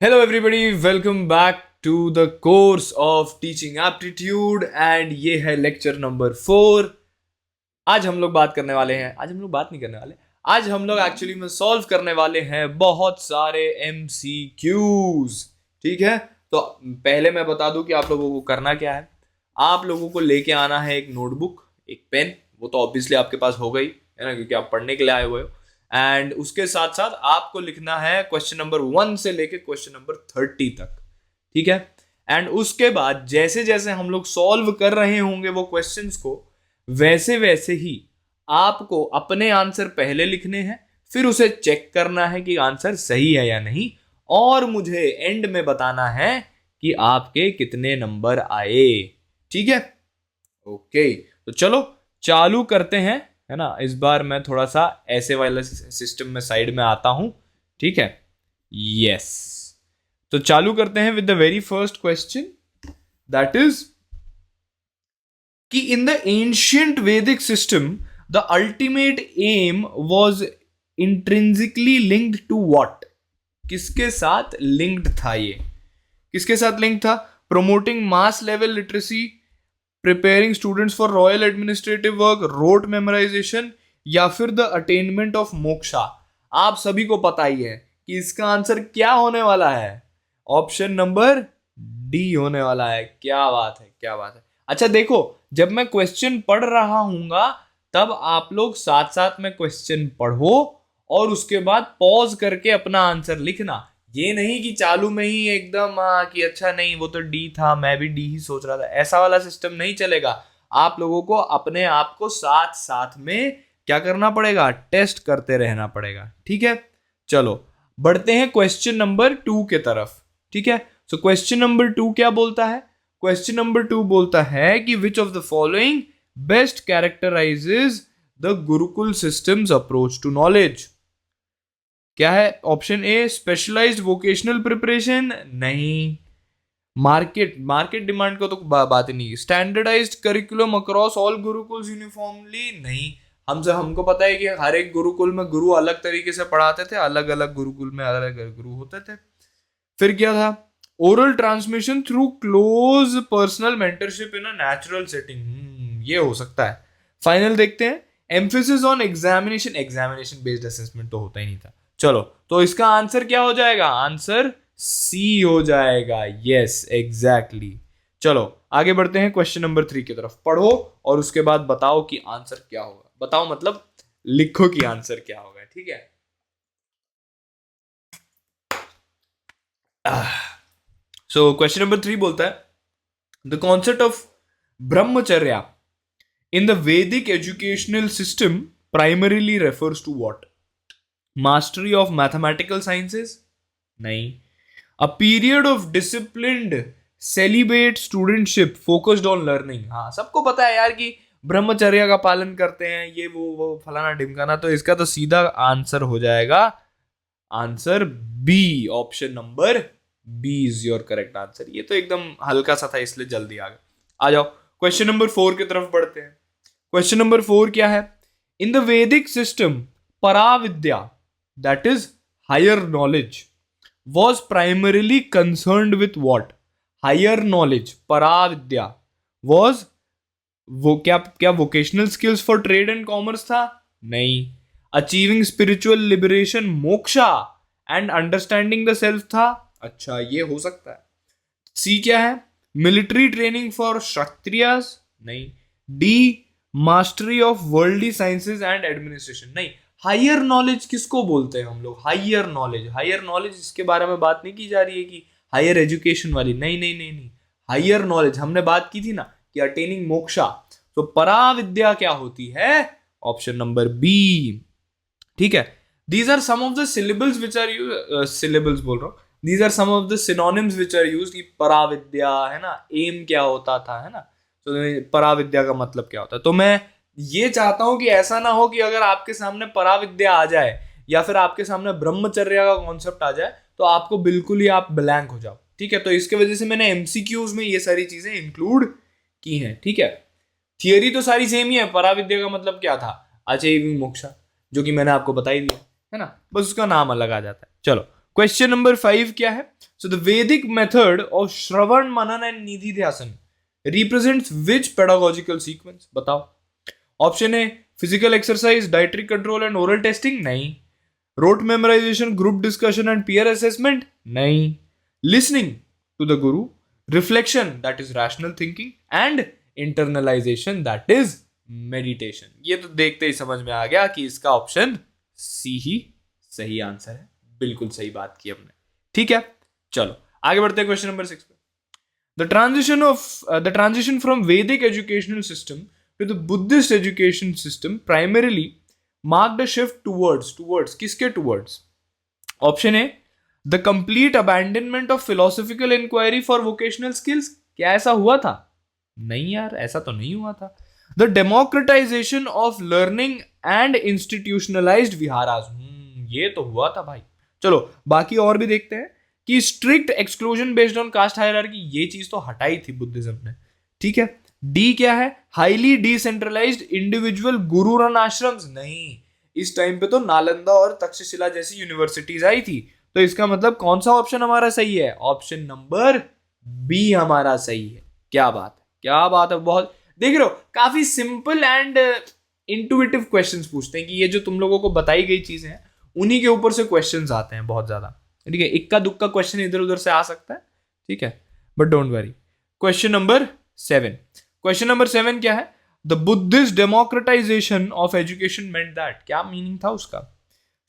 Hello everybody, welcome back to the course of teaching aptitude and ये है lecture number 4। आज हम लोग बात करने वाले हैं, आज हम लोग बात नहीं करने वाले, आज हम लोग एक्चुअली में सॉल्व करने वाले हैं बहुत सारे MCQs। ठीक है, तो पहले मैं बता दूं कि आप लोगों को करना क्या है। आप लोगों को लेके आना है एक नोटबुक, एक पेन, वो तो ऑब्वियसली आपके पास हो गई है ना, क्योंकि आप पढ़ने के लिए आए हुए हो। एंड उसके साथ साथ आपको लिखना है क्वेश्चन नंबर 1 से लेके क्वेश्चन नंबर 30 तक। ठीक है, एंड उसके बाद जैसे जैसे हम लोग सॉल्व कर रहे होंगे वो क्वेश्चंस को, वैसे वैसे ही आपको अपने आंसर पहले लिखने हैं, फिर उसे चेक करना है कि आंसर सही है या नहीं, और मुझे एंड में बताना है कि आपके कितने नंबर आए। ठीक है, ओके, तो चलो चालू करते हैं, है ना। इस बार मैं थोड़ा सा ऐसे वाला सिस्टम में साइड में आता हूं। ठीक है, यस, तो चालू करते हैं with the very first question, that is कि in the ancient Vedic system the ultimate aim was intrinsically linked to what. किसके साथ लिंक्ड था ये, किसके साथ लिंक था? Promoting mass level literacy, preparing students for royal administrative work, rote memorization, या फिर द अटेनमेंट ऑफ मोक्षा। आप सभी को पता ही है कि इसका आंसर क्या होने वाला है। ऑप्शन नंबर डी होने वाला है। क्या बात है, क्या बात है। अच्छा देखो, जब मैं क्वेश्चन पढ़ रहा हूंगा तब आप लोग साथ साथ में क्वेश्चन पढ़ो और उसके बाद पॉज करके अपना आंसर लिखना। ये नहीं कि चालू में ही एकदम कि अच्छा नहीं वो तो डी था, मैं भी डी ही सोच रहा था, ऐसा वाला सिस्टम नहीं चलेगा। आप लोगों को अपने आप को साथ साथ में क्या करना पड़ेगा, टेस्ट करते रहना पड़ेगा। ठीक है, चलो बढ़ते हैं क्वेश्चन नंबर 2 के तरफ। ठीक है, सो क्वेश्चन नंबर 2 क्या बोलता है? क्वेश्चन नंबर 2 बोलता है कि which of the following best characterizes the gurukul systems approach to knowledge. क्या है? Option A specialized vocational preparation, नहीं। मार्केट डिमांड को तो बात ही नहीं। Standardized curriculum across all gurukuls uniformly, नहीं। हमको पता है कि हर एक गुरुकुल में गुरु अलग तरीके से पढ़ाते थे, अलग अलग गुरुकुल में अलग अलग गुरु होते थे। फिर क्या था? Oral transmission through close personal mentorship in a natural setting, ये हो सकता है। फाइनल देखते हैं, emphasis on examination based assessment तो होता ही नहीं था। चलो, तो इसका आंसर क्या हो जाएगा? आंसर सी हो जाएगा। Yes, exactly. चलो आगे बढ़ते हैं क्वेश्चन नंबर 3 की तरफ। पढ़ो और उसके बाद बताओ कि आंसर क्या होगा। बताओ मतलब लिखो कि आंसर क्या होगा। ठीक है, सो क्वेश्चन नंबर 3 बोलता है the concept of brahmacharya in the Vedic educational system primarily refers to what? Mastery of mathematical sciences? नहीं। A period of disciplined celibate studentship focused on learning। हाँ, सबको पता है यार कि ब्रह्मचर्य का पालन करते हैं, ये वो फलाना ढिमकाना, तो इसका तो सीधा आंसर हो जाएगा answer B. Option number B is your correct answer. ये तो एकदम हल्का सा था इसलिए जल्दी आ गया। आ जाओ क्वेश्चन नंबर 4 की तरफ बढ़ते हैं। क्वेश्चन नंबर 4 क्या है? In the Vedic system paravidya, that is higher knowledge, was primarily concerned with what? Higher knowledge, paravidya was वो क्या vocational skills for trade and commerce था? नहीं। Achieving spiritual liberation, moksha and understanding the self था? अच्छा, ये हो सकता है। सी क्या है? Military training for Kshatriyas? नहीं। D mastery of worldly sciences and administration? नहीं। हायर नॉलेज किसको बोलते हैं हम लोग? हायर नॉलेज, हायर नॉलेज इसके बारे में बात नहीं की जा रही है कि हायर एजुकेशन वाली, नहीं नहीं नहीं नहीं। हायर नॉलेज हमने बात की थी ना कि अटेनिंग मोक्षा। तो पराविद्या क्या होती है? Option number B. ठीक है, these are some of the syllables which are use, syllables बोल रहा हूं, these are some of the synonyms which are used. कि पराविद्या है ना, एम क्या होता था, है ना, तो पराविद्या का मतलब क्या होता है। तो मैं ये चाहता हूं कि ऐसा ना हो कि अगर आपके सामने पराविद्या आ जाए या फिर आपके सामने ब्रह्मचर्य का कॉन्सेप्ट आ जाए तो आपको बिल्कुल ही आप ब्लैंक हो जाओ। ठीक है, तो इसके वजह से मैंने एमसीक्यूज में ये सारी चीजें इंक्लूड की हैं। ठीक है, थियरी तो सारी सेम ही है। पराविद्या का मतलब क्या था? अचेविंग मोक्षा, जो कि मैंने आपको बता ही दिया है ना, बस उसका नाम अलग आ जाता है। चलो क्वेश्चन नंबर 5 क्या है? So the Vedic method of Shravan, Manan and Nididhyasana represents which pedagogical sequence? बताओ. Option A, physical exercise, dietary control and oral testing? नहीं. Rote memorization, group discussion and peer assessment? नहीं. Listening to the guru, reflection, that is rational thinking, and internalization, that is meditation. ये तो देखते ही समझ में आ गया कि इसका ऑप्शन सी ही सही आंसर है. बिल्कुल सही बात की हमने. ठीक है, चलो आगे बढ़ते हैं क्वेश्चन नंबर 6 पे. The transition from Vedic educational system to the Buddhist education system primarily marked a shift towards किसके towards? Option A, the complete abandonment of philosophical inquiry for vocational skills. क्या ऐसा हुआ था? नहीं यार, ऐसा तो नहीं हुआ था. The democratization of learning and institutionalized viharas. ये तो हुआ था भाई. चलो बाकी और भी देखते हैं कि strict exclusion based on caste hierarchy, ये चीज तो हटाई थी बुद्धिज्म ने. ठीक है. डी क्या है? हाईली डिसेंट्रलाइज्ड इंडिविजुअल गुरु रन आश्रम्स. नहीं, इस टाइम पे तो नालंदा और तक्षशिला जैसी यूनिवर्सिटीज आई थी. तो इसका मतलब कौन सा ऑप्शन हमारा सही है? ऑप्शन नंबर बी हमारा सही है. क्या बात है, क्या बात है. बहुत देख रहे हो, काफी सिंपल एंड इंटुइटिव क्वेश्चंस पूछते हैं कि ये जो तुम लोगों को बताई गई चीजें हैं उन्हीं के ऊपर से क्वेश्चंस आते हैं बहुत ज्यादा. ठीक है, इक्का दुक्का क्वेश्चन इधर उधर से आ सकता है. ठीक है, but don't worry. Question number 7. Question number 7 क्या है? The Buddhist democratization of education meant that. क्या मीनिंग था उसका?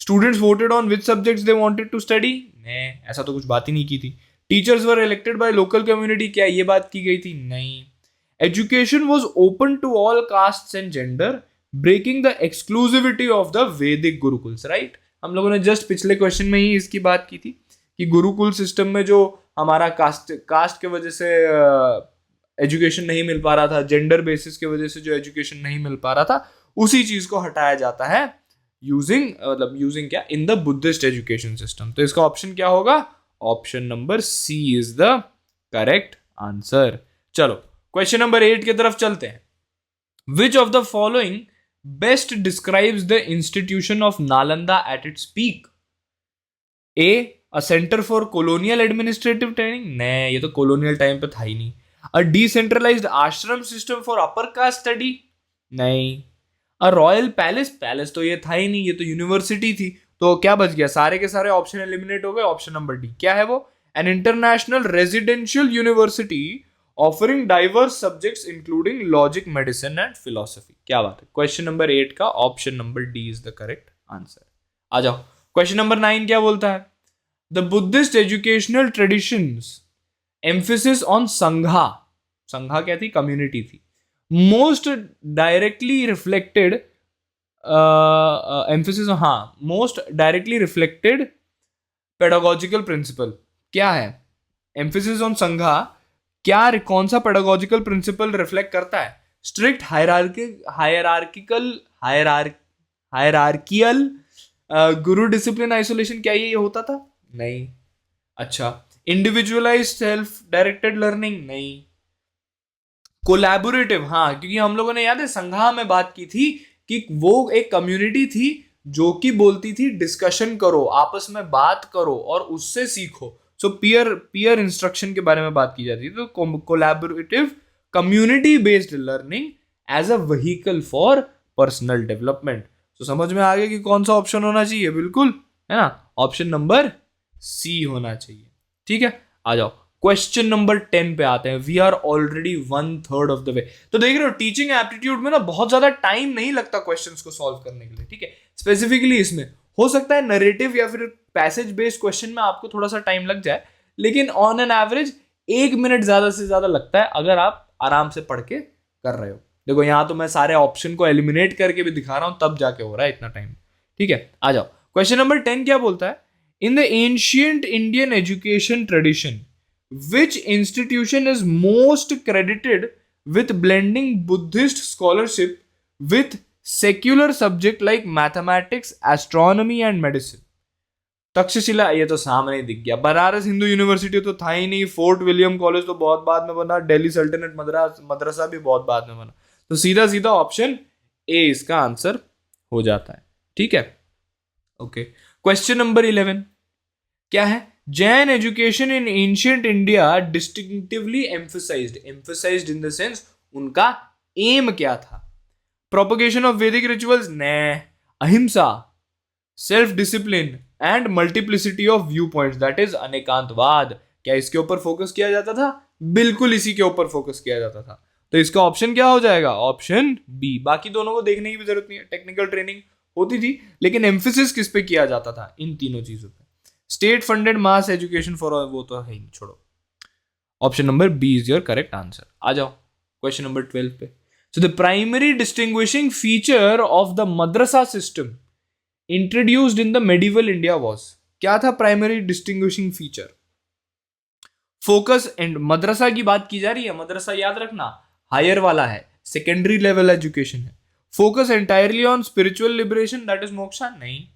Students voted on which subjects they wanted to study. नहीं, ऐसा तो कुछ बात ही नहीं की थी. Teachers were elected by local community. क्या ये बात की गई थी? नहीं. Education was open to all castes and gender, breaking the exclusivity of the वैदिक गुरुकुल्स. राइट, हम लोगों ने जस्ट पिछले क्वेश्चन में ही इसकी बात की थी कि गुरुकुल सिस्टम में जो हमारा कास्ट के वजह से एजुकेशन नहीं मिल पा रहा था, जेंडर बेसिस के वजह से जो एजुकेशन नहीं मिल पा रहा था, उसी चीज को हटाया जाता है यूजिंग क्या? In the Buddhist education system. तो इसका ऑप्शन क्या होगा? Option number C is the correct answer. चलो क्वेश्चन नंबर 8 की तरफ चलते हैं. Which of the following best describes the institution of Nalanda at its peak? A, a center for colonial administrative training. नहीं, ये तो colonial time पे था ही नहीं. A decentralized ashram system for upper caste study. नहीं. A royal palace तो ये था ही नहीं, ये तो यूनिवर्सिटी थी. तो क्या बच गया? सारे के सारे ऑप्शन एलिमिनेट हो गए. Option number D. क्या है वो? An international residential university offering diverse subjects including logic, medicine and philosophy. क्या बात है. क्वेश्चन नंबर 8 का option number D is the correct answer. आ जाओ क्वेश्चन नंबर 9 क्या बोलता है? The Buddhist educational traditions emphasis on sangha. Sangha क्या थी? कम्युनिटी थी. मोस्ट डायरेक्टली रिफ्लेक्टेड एम्फेसिस, हाँ, most directly reflected pedagogical principle. क्या है? एम्फेसिस ऑन संघा क्या, कौन सा पेडागोजिकल प्रिंसिपल रिफ्लेक्ट करता है? स्ट्रिक्ट हायरार्कियल गुरु डिसिप्लिन आइसोलेशन. क्या ये होता था? नहीं. अच्छा, इंडिविजुअलाइज सेल्फ डायरेक्टेड लर्निंग. नहीं. कोलैबोरेटिव, हाँ, क्योंकि हम लोगों ने याद है संघा में बात की थी कि वो एक कम्युनिटी थी जो कि बोलती थी डिस्कशन करो, आपस में बात करो और उससे सीखो. सो पीयर इंस्ट्रक्शन के बारे में बात की जाती है. तो collaborative community based learning as a vehicle for personal development. तो समझ में आ गया कि कौन सा ऑप्शन होना चाहिए? बिल्कुल, है ना, ऑप्शन नंबर सी होना चाहिए. ठीक है, आ जाओ क्वेश्चन नंबर 10 पे आते हैं. We are already 1/3 of the way. तो देख रहे हो टीचिंग एप्टीट्यूड में ना बहुत ज्यादा टाइम नहीं लगता क्वेश्चंस को सॉल्व करने के लिए. ठीक है, स्पेसिफिकली इसमें हो सकता है नरेटिव या फिर पैसेज बेस्ड क्वेश्चन में आपको थोड़ा सा टाइम लग जाए, लेकिन ऑन एन एवरेज 1 मिनट ज्यादा से ज्यादा लगता है अगर आप आराम से पढ़ के कर रहे हो. देखो यहां तो मैं सारे ऑप्शन को एलिमिनेट करके भी दिखा रहा हूं, तब जाके हो रहा है इतना टाइम. ठीक है, आ जाओ क्वेश्चन नंबर 10 क्या बोलता है? In the ancient Indian education tradition which institution is most credited with blending Buddhist scholarship with secular subject like mathematics, astronomy and medicine? Takshashila, ये तो सामने ही दिख गया. बनारस हिंदू यूनिवर्सिटी तो था ही नहीं. फोर्ट विलियम कॉलेज तो बहुत बाद में बना. दिल्ली सल्तनत मदरसा भी बहुत बाद में बना. तो सीधा सीधा ऑप्शन ए इसका आंसर हो जाता है. ठीक है, ओके. क्वेश्चन नंबर 11 क्या है? Jain education in ancient India distinctively emphasized in the sense उनका एम क्या था? प्रोपगेशन ऑफ वैदिक रिचुअल्स, ने ahimsa, self discipline and multiplicity of viewpoints, that is anekantavada. क्या इसके ऊपर फोकस किया जाता था? बिल्कुल इसी के ऊपर फोकस किया जाता था। तो इसका ऑप्शन क्या हो जाएगा? Option B. बाकी दोनों को देखने की भी जरूरत नहीं है, टेक्निकल ट्रेनिंग होती थी, लेकिन एम्फेसिस किस पे किया जाता था? इन तीनों चीजों पे। State funded mass education for all, वो तो है ही, छोड़ो। Option number B is your correct answer. आ जाओ क्वेश्चन नंबर 12 पे। So the primary distinguishing feature of the madrasa system introduced in the medieval India was, क्या था primary distinguishing feature? Focus and, मदरसा की बात की जा रही है, मदरसा याद रखना हायर वाला है, सेकेंडरी लेवल एजुकेशन है। Focus entirely on spiritual liberation, that is moksha, नहीं।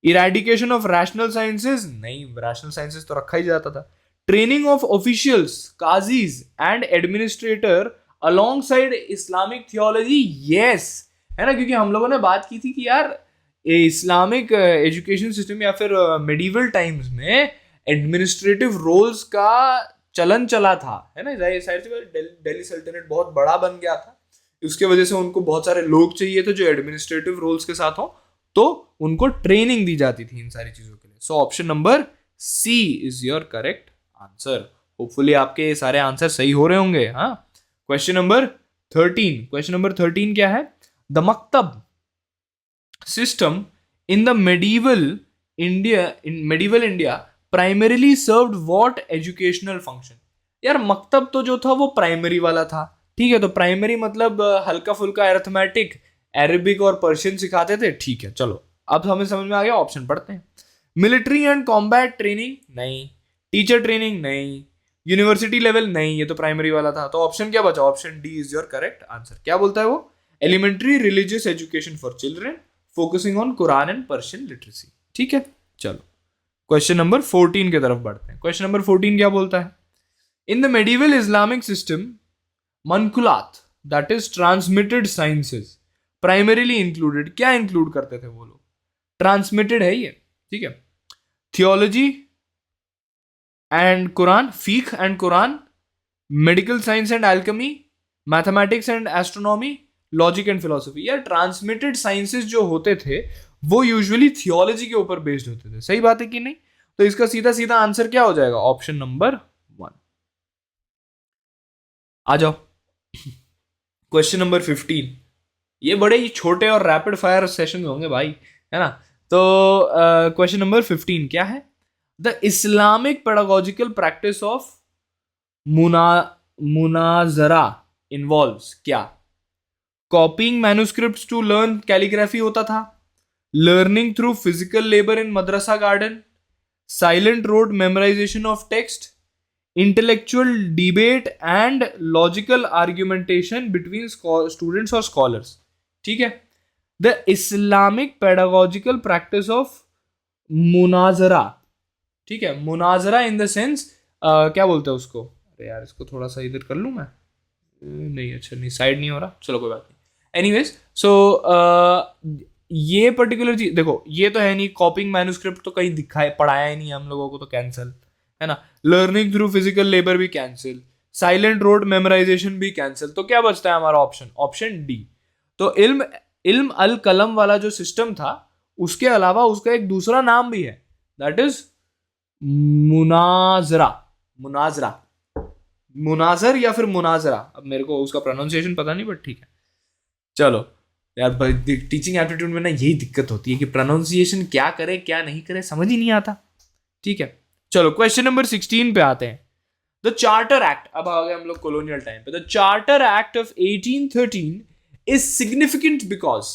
इरेडिकेशन ऑफ रैशनल साइंसेस, नहीं, रैशनल साइंसेस तो रखा ही जाता था। Training of officials, qazis and administrator alongside Islamic theology, yes, है ना, क्योंकि हम लोगों ने बात की थी कि यार इस्लामिक एजुकेशन सिस्टम या फिर मेडिवल टाइम्स में एडमिनिस्ट्रेटिव रोल्स का चलन चला था, है ना, जाहिर से दिल्ली सल्तनत बहुत बड़ा बन गया था, उसके वजह से उनको बहुत सारे लोग चाहिए थे जो एडमिनिस्ट्रेटिव रोल्स के साथ हो, तो उनको ट्रेनिंग दी जाती थी इन सारी चीजों के लिए। So option number C is your correct answer. Hopefully आपके सारे आंसर सही हो रहे होंगे। हाँ, क्वेश्चन नंबर 13 क्या है? The maktab system in the medieval India primarily served what educational function? यार मकतब तो जो था वो प्राइमरी वाला था, ठीक है, तो प्राइमरी मतलब हल्का फुल्का अरिथमेटिक, अरेबिक और पर्शियन सिखाते थे, ठीक है, चलो अब हमें समझ में आ गया। ऑप्शन पढ़ते हैं। मिलिट्री एंड कॉम्बैट ट्रेनिंग, नहीं। टीचर ट्रेनिंग, नहीं। यूनिवर्सिटी लेवल, नहीं, ये तो प्राइमरी वाला था। तो ऑप्शन क्या बचा? Option D is your correct answer. क्या बोलता है वो? Elementary religious education for children focusing on Quran and Persian literacy, ठीक है। चलो क्वेश्चन नंबर 14 की तरफ बढ़ते हैं। क्वेश्चन नंबर 14 क्या बोलता है? In the medieval Islamic system manqulat, that is transmitted sciences, primarily included, क्या इंक्लूड करते थे वो लोग? ट्रांसमिटेड है ये, ठीक है। Theology and Quran, fiqh and Quran, medical science and alchemy, mathematics and astronomy, logic and philosophy. यार ट्रांसमिटेड साइंसेस जो होते थे वो यूजुअली थियोलॉजी के ऊपर बेस्ड होते थे, सही बात है कि नहीं? तो इसका सीधा सीधा आंसर क्या हो जाएगा? Option number 1। आ जाओ क्वेश्चन नंबर 15। ये बड़े ही छोटे और रैपिड फायर सेशन होंगे भाई, है ना। तो क्वेश्चन नंबर 15 क्या है? The Islamic pedagogical practice of munazara involves, क्या? Copying manuscripts to learn calligraphy होता था, learning through physical labour in madrasa garden, silent rote memorisation of text, intellectual debate and logical argumentation between students और scholars, ठीक है। The Islamic pedagogical practice of munazara, ठीक है, मुनाजरा इन the sense क्या बोलते हैं उसको? अरे यार इसको थोड़ा सा इधर कर लूं मैं, नहीं, अच्छा नहीं, साइड नहीं हो रहा, चलो कोई बात नहीं। एनीवेज, सो ये पर्टिकुलर चीज देखो, ये तो है नहीं, कॉपिंग मैन्युस्क्रिप्ट तो कहीं दिखाए पढ़ाया ही नहीं हम लोगों को, तो कैंसिल, है ना। लर्निंग थ्रू फिजिकल लेबर भी कैंसिल, साइलेंट रोड मेमोराइजेशन भी कैंसिल। तो क्या बचता है हमारा ऑप्शन? Option D. तो इल्म अल कलम वाला जो सिस्टम था, उसके अलावा उसका एक दूसरा नाम भी है, दैट इज मुनाजरा। मुनाजर या फिर मुनाजरा, अब मेरे को उसका प्रोनाउंसिएशन पता नहीं, बट ठीक है। चलो यार, टीचिंग एप्टीट्यूड में ना यही दिक्कत होती है कि प्रोनाउंसिएशन क्या करे क्या नहीं करे समझ ही नहीं आता, ठीक है। चलो क्वेश्चन नंबर 16 पे आते हैं। द चार्टर एक्ट, अब आ गए हम लोग कॉलोनियल टाइम पे। The charter act of 1813 is significant because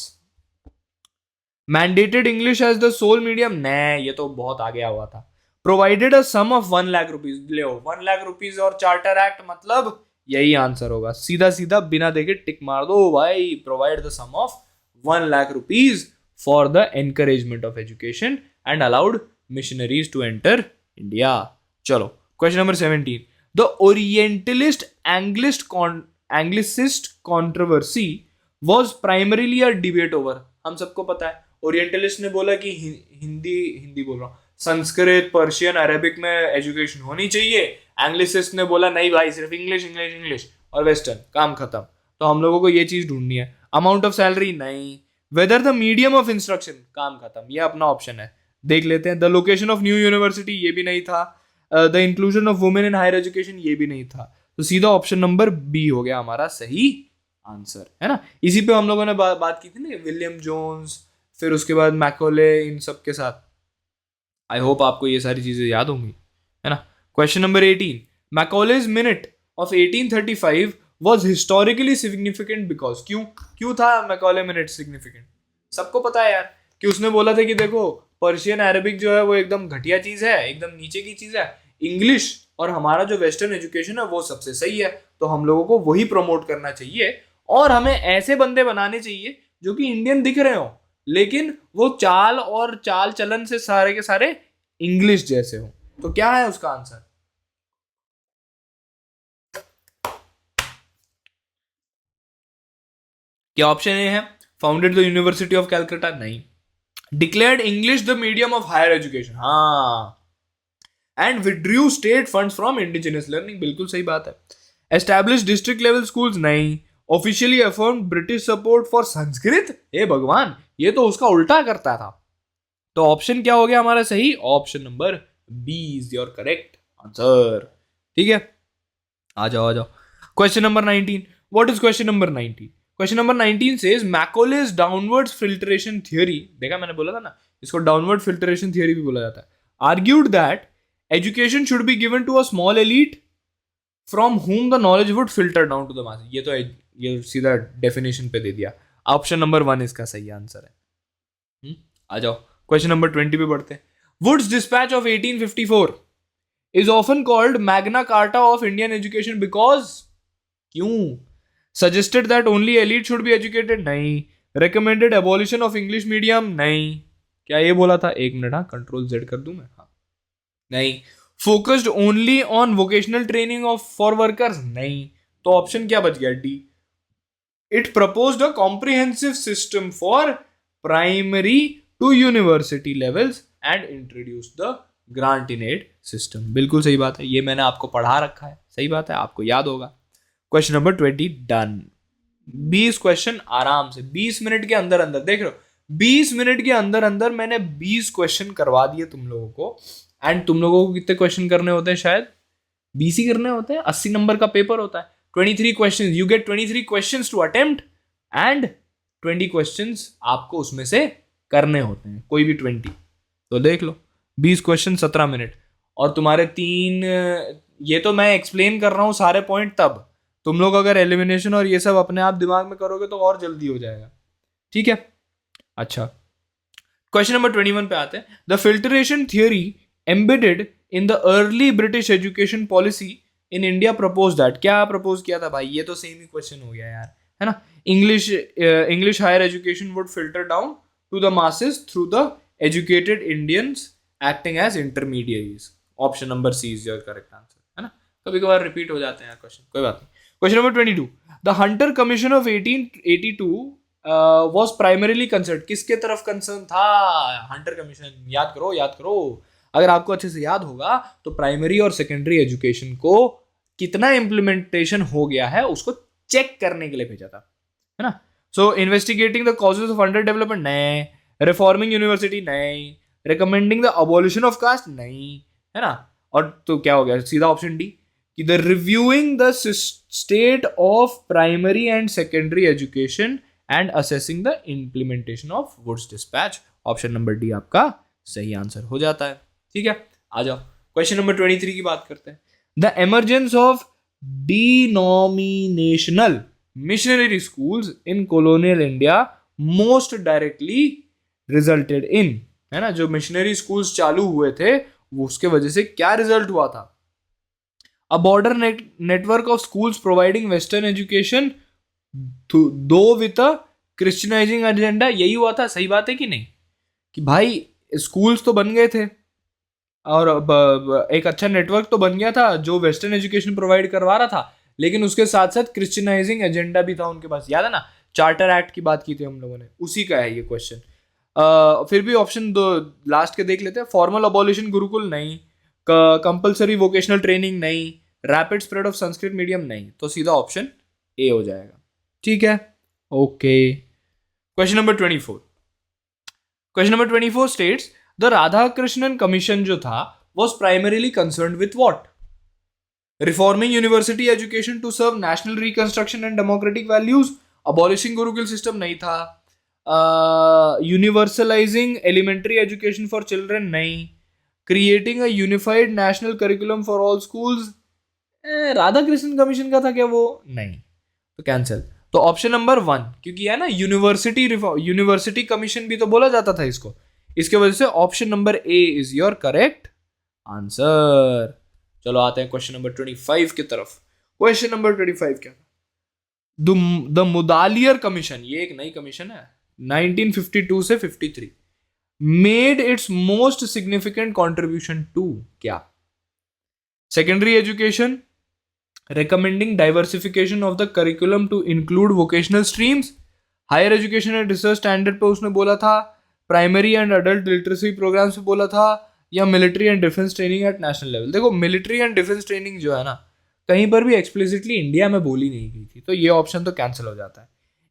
mandated English as the sole medium, नहीं, ये तो बहुत आगे हुआ था। Provided a sum of 1 lakh rupees, ले 1 लाख रुपीज और चार्टर एक्ट, मतलब यही आंसर होगा, सीधा सीधा बिना देखे टिक मार दो भाई। Provide the sum of 1 lakh rupees for the encouragement of education and allowed missionaries to enter India. चलो question number 17। The Orientalist Anglicist controversy was primarily a debate over, हम सबको पता है। ओरिएंटलिस्ट ने बोला कि हिंदी बोल रहा हूँ, संस्कृत, पर्शियन, अरेबिक में एजुकेशन होनी चाहिए। एंग्लिसिस्ट ने बोला नहीं भाई, सिर्फ इंग्लिश इंग्लिश इंग्लिश और वेस्टर्न, काम खत्म। तो हम लोगों को ये चीज ढूंढनी है। अमाउंट ऑफ सैलरी नहीं। Whether the medium of instruction, काम खत्म, ये अपना ऑप्शन है, देख लेते हैं। The location of new university, ये भी नहीं था। The inclusion of women in higher education, ये भी नहीं था। तो सीधा ऑप्शन नंबर बी हो गया हमारा सही आंसर, है ना। इसी पे हम लोगों ने बात की थी ना, विलियम जोन्स, फिर उसके बाद मैकोले, इन सब के साथ। आई होप आपको ये सारी चीजें याद होंगी, है ना। Question number 18, Macaulay's minute of 1835 was historically significant because, क्यों था मैकोले मिनट सिग्निफिकेंट? सबको पता है यार कि उसने बोला था कि देखो पर्शियन अरेबिक जो है वो एकदम घटिया चीज है, एकदम नीचे की चीज है। इंग्लिश और हमारा जो वेस्टर्न एजुकेशन है वो सबसे सही है, तो हम लोगों को वही प्रमोट करना चाहिए। और हमें ऐसे बंदे बनाने चाहिए जो कि इंडियन दिख रहे हो, लेकिन वो चाल और चाल चलन से सारे के सारे इंग्लिश जैसे हो। तो क्या है उसका आंसर? क्या ऑप्शन ए है founded the University of Calcutta? नहीं। Declared English the medium of higher education, हाँ। And withdrew state funds from indigenous learning, बिल्कुल सही बात है। एस्टैब्लिश डिस्ट्रिक्ट लेवल स्कूल्स, नहीं। Officially affirm British support for Sanskrit, हे भगवान, ये तो उसका उल्टा करता था। तो ऑप्शन क्या हो गया हमारा सही? Option number B is your correct answer. ठीक है, आ जाओ। Question number 19, what is question number 19? Question number 19 says Macaulay's downward filtration theory, देखा मैंने बोला था ना, इसको डाउनवर्ड फिल्ट्रेशन थियोरी भी बोला जाता है। Argued that education should be given to a small elite from whom the knowledge would filter down to the masses. ये सीधा डेफिनेशन पे दे दिया। ऑप्शन नंबर 1 इसका सही आंसर है। आ जाओ क्वेश्चन नंबर 20 पे बढ़ते हैं। Wood's dispatch of 1854 is often called Magna Carta of Indian education because, क्यों? Suggested that only elite should be educated, नहीं। Recommended abolition of English medium, नहीं। क्या ये बोला था? एक मिनट, हाँ, कंट्रोल जेड कर दूं मैं, हाँ, नहीं। Focused only on vocational training of for workers, नहीं। तो ऑप्शन क्या बच गया? D. It proposed a comprehensive system for primary to university levels and introduce the grant in aid system, बिल्कुल सही बात है, ये मैंने आपको पढ़ा रखा है, सही बात है, आपको याद होगा। Question number 20 done. 20 क्वेश्चन आराम से 20 मिनट के अंदर अंदर, देख रहे हो, 20 मिनट के अंदर अंदर मैंने 20 क्वेश्चन करवा दिए तुम लोगों को। एंड तुम लोगों को कितने क्वेश्चन करने होते हैं? शायद 20 ही करने होते हैं। 80 नंबर का पेपर होता है। 23 question, you get 23 question to attempt and 20 question आपको उसमें से करने होते हैं, कोई भी 20। तो देख लो 20 क्वेश्चन 17 मिनट, और तुम्हारे 3, ये तो मैं एक्सप्लेन कर रहा हूं सारे पॉइंट, तब तुम लोग अगर एलिमिनेशन और ये सब अपने आप दिमाग में करोगे तो और जल्दी हो जाएगा। ठीक है, अच्छा, क्वेश्चन नंबर 21 पे आते हैं। The filtration theory embedded in the early British education policy in India propose that, क्या प्रपोज किया था भाई? ये तो सेम ही क्वेश्चन हो गया यार, है ना। English higher education would filter down to the masses through the educated Indians acting as intermediaries. Option number C is your correct answer, है ना। कभी कभार रिपीट हो जाते हैं क्वेश्चन, कोई बात नहीं। Question number 22, the Hunter commission of 1882 was primarily concern, किसके तरफ कंसर्न था? हंटर कमीशन, याद करो। अगर आपको अच्छे से याद होगा तो प्राइमरी और सेकेंडरी एजुकेशन को कितना इंप्लीमेंटेशन हो गया है उसको चेक करने के लिए भेजा था, है ना। So investigating the causes of underdevelopment, नहीं। रिफॉर्मिंग यूनिवर्सिटी, नहीं। Recommending the abolition of caste, नहीं, है ना। और तो क्या हो गया? सीधा ऑप्शन डी, कि the reviewing the state of primary and secondary education and assessing the implementation of Wood's dispatch. Option number D आपका सही आंसर हो जाता है। ठीक है, आ जाओ क्वेश्चन नंबर 23 की बात करते हैं। The emergence of denominational missionary schools in colonial India most directly resulted in, है ना, जो मिशनरी स्कूल्स चालू हुए थे वो उसके वजह से क्या रिजल्ट हुआ था? अ border network of schools providing western education दो विद अ क्रिश्चियनाइजिंग एजेंडा, यही हुआ था। सही बात है कि नहीं? कि भाई स्कूल्स तो बन गए थे और एक अच्छा नेटवर्क तो बन गया था जो वेस्टर्न एजुकेशन प्रोवाइड करवा रहा था, लेकिन उसके साथ साथ क्रिश्चियनाइजिंग एजेंडा भी था उनके पास। याद है ना, चार्टर एक्ट की बात की थी हम लोगों ने, उसी का है ये क्वेश्चन। फिर भी ऑप्शन दो लास्ट के देख लेते हैं. फॉर्मल अबॉलिशन गुरुकुल नहीं, कंपल्सरी वोकेशनल ट्रेनिंग नहीं, rapid spread of Sanskrit medium नहीं. तो सीधा ऑप्शन ए हो जाएगा. ठीक है, okay. Question number 24. Question number 24 states the Radhakrishnan commission जो था was primarily concerned with what? Reforming university education to serve national reconstruction and democratic values. Abolishing Gurukul system नहीं था. Universalizing elementary education for children नहीं. Creating a unified national curriculum for all schools. Radha Krishnan commission का था क्या वो? नहीं. तो cancel. तो ऑप्शन नंबर 1, क्योंकि है ना यूनिवर्सिटी कमीशन भी तो बोला जाता था इसको, इसके वजह से option number A is your correct answer. चलो आते हैं क्वेश्चन नंबर 25 की तरफ. क्वेश्चन नंबर 25 क्या था? द मुदालियर कमीशन, ये एक नई कमीशन है 1952 से 53, made its most significant contribution to क्या? Secondary education, recommending diversification of the curriculum to include vocational streams, higher education and research standard पे उसने बोला था, primary and adult literacy programmes पे बोला था, या military and defence training at national level. देखो मिलिट्री एंड डिफेंस ट्रेनिंग जो है ना कहीं पर भी एक्सप्लिसिटली इंडिया में बोली नहीं गई थी, तो ये ऑप्शन तो कैंसिल हो जाता है.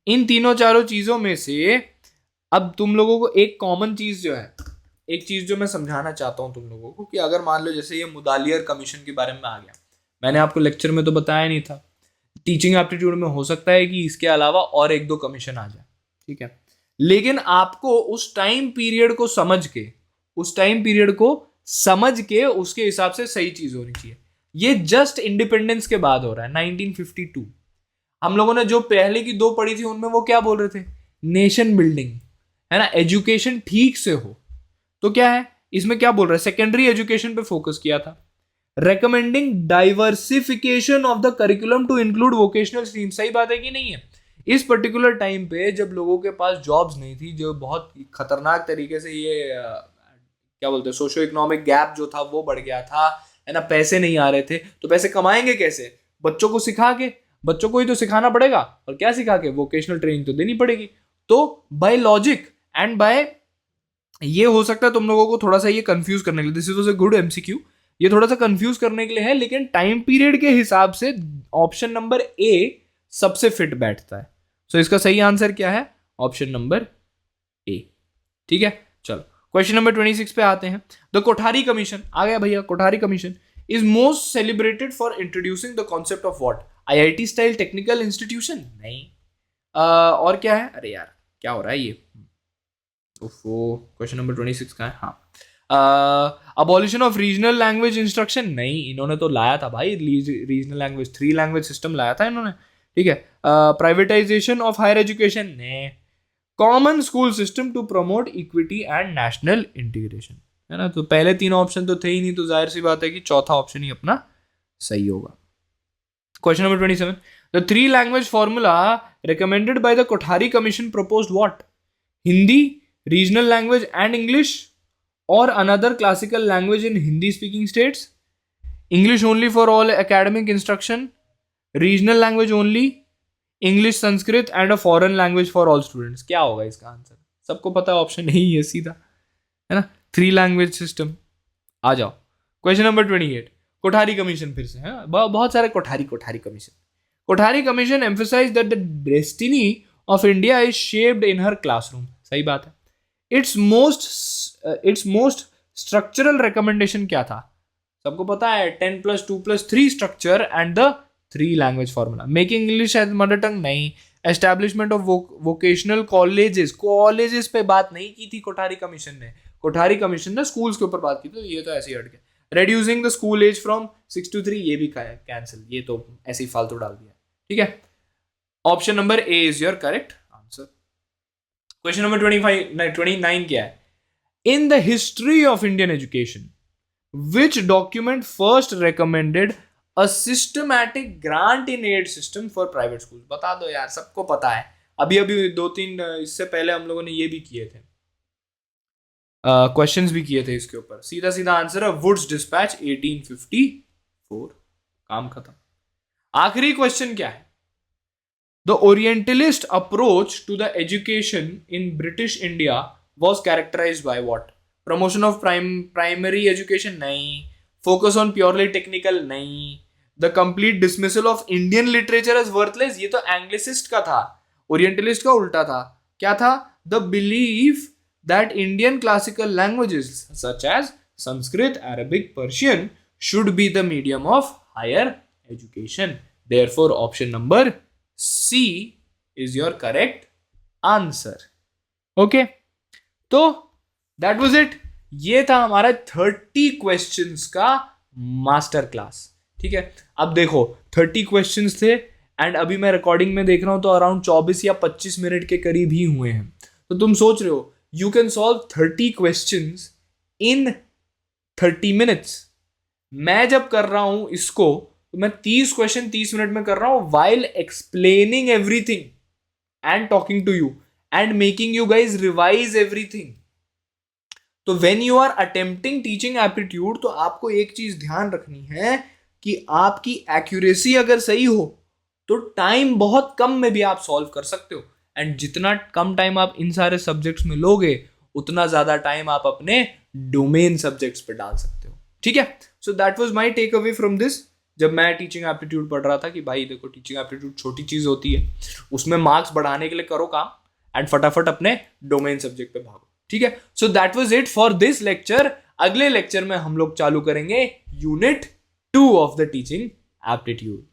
इन तीनों चारों चीज़ों में से अब तुम लोगों को एक कॉमन चीज़ जो है, एक चीज़ जो मैं समझाना चाहता हूँ तुम लोगों को, कि अगर मान लो जैसे ये मुदालियर कमीशन के बारे में आ गया, मैंने आपको लेक्चर में तो बताया नहीं था, टीचिंग एप्टीट्यूड में हो सकता है कि इसके अलावा और एक दो कमीशन आ जाए, ठीक है, लेकिन आपको उस टाइम पीरियड को समझ के उसके हिसाब से सही चीज होनी चाहिए. ये जस्ट इंडिपेंडेंस के बाद हो रहा है 1952. हम लोगों ने जो पहले की दो पढ़ी थी उनमें वो क्या बोल रहे थे? नेशन बिल्डिंग, है ना, एजुकेशन ठीक से हो. तो क्या है इसमें क्या बोल रहा है? सेकेंडरी एजुकेशन पे फोकस किया था. recommending diversification of the curriculum to include vocational streams. सही बात है कि नहीं है? इस पर्टिकुलर टाइम पे जब लोगों के पास जॉब्स नहीं थी, जो बहुत खतरनाक तरीके से ये क्या बोलते हैं सोशो इकोनॉमिक गैप जो था वो बढ़ गया था, है ना, पैसे नहीं आ रहे थे, तो पैसे कमाएंगे कैसे? बच्चों को सिखा के, बच्चों को ही तो सिखाना पड़ेगा, और क्या सिखा के? वोकेशनल ट्रेनिंग तो देनी पड़ेगी. तो बाय लॉजिक एंड बाय, ये हो सकता है तुम लोगों को थोड़ा सा ये कंफ्यूज करने के लिए, this is a good MCQ, ये थोड़ा सा कंफ्यूज करने के लिए है, लेकिन टाइम पीरियड के हिसाब से ऑप्शन नंबर ए सबसे फिट बैठता है. सो इसका सही आंसर क्या है? ऑप्शन नंबर ए. ठीक है, चलो क्वेश्चन नंबर 26 पे आते हैं. द कोठारी कमीशन आ गया भैया. Kothari commission is most celebrated for introducing the concept of what? IIT style technical institution? नहीं. और क्या है? अरे यार क्या हो रहा है ये? क्वेश्चन नंबर 26 का है. हाँ, abolition of regional language instruction? नहीं, इन्होंने तो लाया था भाई रीजनल लैंग्वेज, 3 लैंग्वेज सिस्टम लाया था इन्होंने. ठीक है. Privatisation of higher education? नहीं. Common school system to promote equity and national integration, है ना. तो पहले 3 ऑप्शन तो थे ही नहीं, तो जाहिर सी बात है कि चौथा ऑप्शन ही अपना सही होगा. Question number 27. The 3 language formula recommended by the Kothari commission proposed what? Hindi, regional language and English, or another classical language in Hindi speaking states, English only for all academic instruction, regional language only, English, Sanskrit and a foreign language for all students. क्या होगा इसका answer? सबको पता है option नहीं है सीधा, है ना. 3 लैंग्वेज सिस्टम. आ जाओ क्वेश्चन नंबर 28. कोठारी कमीशन फिर से है, बहुत सारे Kothari commission. Kothari commission emphasized that the destiny of India is shaped in her classroom. सही बात है. इट्स मोस्ट स्ट्रक्चरल रिकमेंडेशन क्या था? सबको पता है 10+2+3 structure and the 3 language formula. Making English as mother tongue? नहीं. एस्टैब्लिशमेंट ऑफ वोकेशनल कॉलेजेस पे बात नहीं की थी कोठारी कमीशन ने. कोठारी कमीशन ने स्कूल्स के ऊपर बात की, तो ये तो ऐसे ही हट गया. Reducing the school age from 6 to 3, ये भी कैंसिल, ये तो ऐसे ही फालतू डाल दिया. ठीक है, option number A is your correct answer. Question number 29 क्या है? In the history of Indian education which document first recommended a systematic grant in aid system for private school? बता दो यार, सबको पता है. अभी 2-3 इससे पहले हम लोगों ने ये भी किए थे, क्वेश्चंस भी किए थे इसके ऊपर. सीधा आंसर है वुड्स डिस्पैच 1854. काम खत्म. आखिरी क्वेश्चन क्या है? The Orientalist approach to the education in British India was characterised by what? Promotion of primary education नहीं, फोकस ऑन प्योरली टेक्निकल नहीं, the complete dismissal of Indian literature as worthless, ये तो Anglicist का था, orientalist का उल्टा था। क्या था? The belief that Indian classical languages such as Sanskrit, Arabic, Persian should be the medium of higher education. Therefore, option number C is your correct answer. Okay, तो that was it. ये था हमारा 30 क्वेश्चंस का मास्टर क्लास। ठीक है, अब देखो 30 questions थे एंड अभी मैं रिकॉर्डिंग में देख रहा हूं तो अराउंड 24 या 25 मिनट के करीब ही हुए हैं। तो तुम सोच रहे हो you can solve 30 questions in 30 minutes. मैं जब कर रहा हूं इसको तो मैं 30 क्वेश्चन 30 मिनट में कर रहा हूं while explaining everything and talking to you and making you guys revise everything. तो when you are attempting teaching aptitude तो आपको एक चीज ध्यान रखनी है कि आपकी एक्यूरेसी अगर सही हो तो टाइम बहुत कम में भी आप सॉल्व कर सकते हो, एंड जितना कम टाइम आप इन सारे सब्जेक्ट्स में लोगे उतना ज्यादा टाइम आप अपने डोमेन सब्जेक्ट्स पे डाल सकते हो। ठीक है, so that was my take away from this. जब मैं टीचिंग एप्टीट्यूड पढ़ रहा था कि भाई देखो टीचिंग एप्टीट्यूड छोटी चीज होती है, उसमें मार्क्स बढ़ाने के लिए करो काम एंड फटाफट अपने डोमेन सब्जेक्ट पे भागो। ठीक है, so that was it for this lecture. अगले लेक्चर में हम लोग चालू करेंगे unit 2 of the teaching aptitude.